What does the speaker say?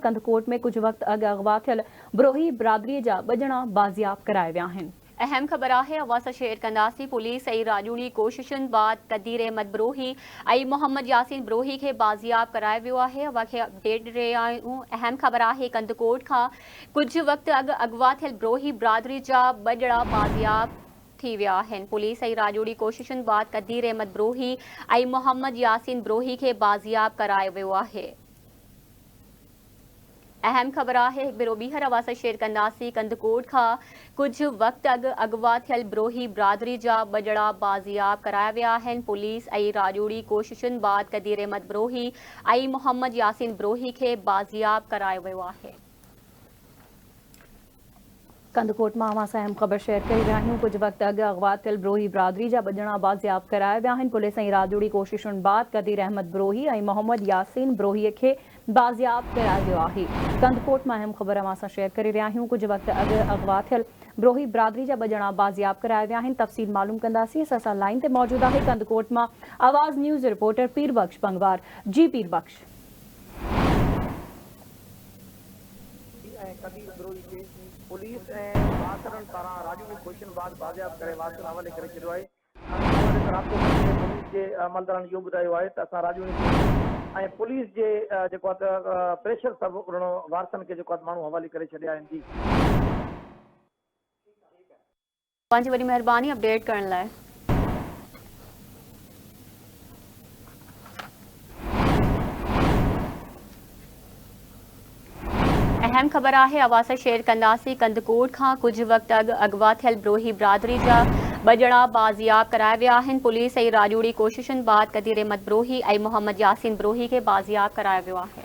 कंदकोट में कुछ वक्त अॻु अगवा थियल ब्रोही बिरादरी जा बजणा बाज़ियाब कराए विया आहिनि। अहम ख़बर है अवासा शेयर कंदासी पुलिस ऐं राजूड़ी कोशिशुनि बाद कदीर अहमद ब्रोही ऐं मोहम्मद यासीन ब्रोही के बाज़ियाब कराए वियो आहे। अवा खे अपडेट ॾे आहियूं। अहम ख़बर है कंदकोट खां कुछ वक्त अॻु अगवा थियल ब्रोही बिरादरी जा बजड़ा बाज़ियाब थी विया आहिनि। पुलिस ऐं राजूड़ी कोशिशुनि बाद कदीर अहमद ब्रोही ऐं मोहम्मद यासीन ब्रोही के बाज़ियाब कराए वियो आहे। अहम ख़बर है बिरो बीहर अवासा शेयर कंदासी कंदकोट खां कुछ वक्त अॻु अगवा थियल ब्रोही बिरादरी जा बजड़ा बाज़ियाब कराया विया आहिनि। पुलिस ऐं राजूड़ी कोशिशुनि बाद कदीर अहमद ब्रोही ऐं मोहम्मद यासीन ब्रोही के बाज़ियाब करायो वियो आहे। कंदकोट में अवां सां अहम ख़बर शेयर करी रहिया आहियूं। कुछ वक्त अॻु अगवा थियल ब्रोही बिरादरी जा बजणा बाज़ियाब कराया विया आहिनि। पुलिस ऐं राजूड़ी कोशिशुनि बाद कदीर अहमद ब्रोही ऐं मोहम्मद यासीन ब्रोही के बाज़ियाब करायो वियो आहे। कंदकोट में अहम ख़बर अवां सां शेयर करे रहिया आहियूं। कुछ वक्त अॻु अगवा थियल ब्रोही बिरादरी जा बजणा बाज़ियाब कराया विया आहिनि। तफ़सील मालूम कंदासीं। असां सां लाइन ते मौजूद आहे कंदकोट में आवाज़ न्यूज़ रिपोर्टर पीरबख्श पंगवार। जी पीरबख्श। पुलिस वासरन पारा राजू कोशिशुनि बाद बाज़ियाब करे वासर हवाले करे छॾियो आहे। पुलिस जे अमलदारनि इहो ॿुधायो आहे त असां राजू ऐं पुलिस जे जेको आहे प्रेशर सबबु उन्हनि वारसनि खे जेको आहे माण्हू हवाले करे छॾिया आहिनि। जी तव्हांजी वॾी महिरबानी अपडेट करण लाइ। अहम ख़बर है अवासा शेयर कंदासी कंदकोट खां कुछ वक्त अॻु अगवा थियल ब्रोही बिरादरी जा बजड़ा बाज़ियाब कराया विया आहिनि। पुलिस ऐं राजूड़ी कोशिशुनि बाद कदीर अहमद ब्रोही ऐं मोहम्मद यासीन ब्रोही के बाज़ियाब करायो वियो आहे।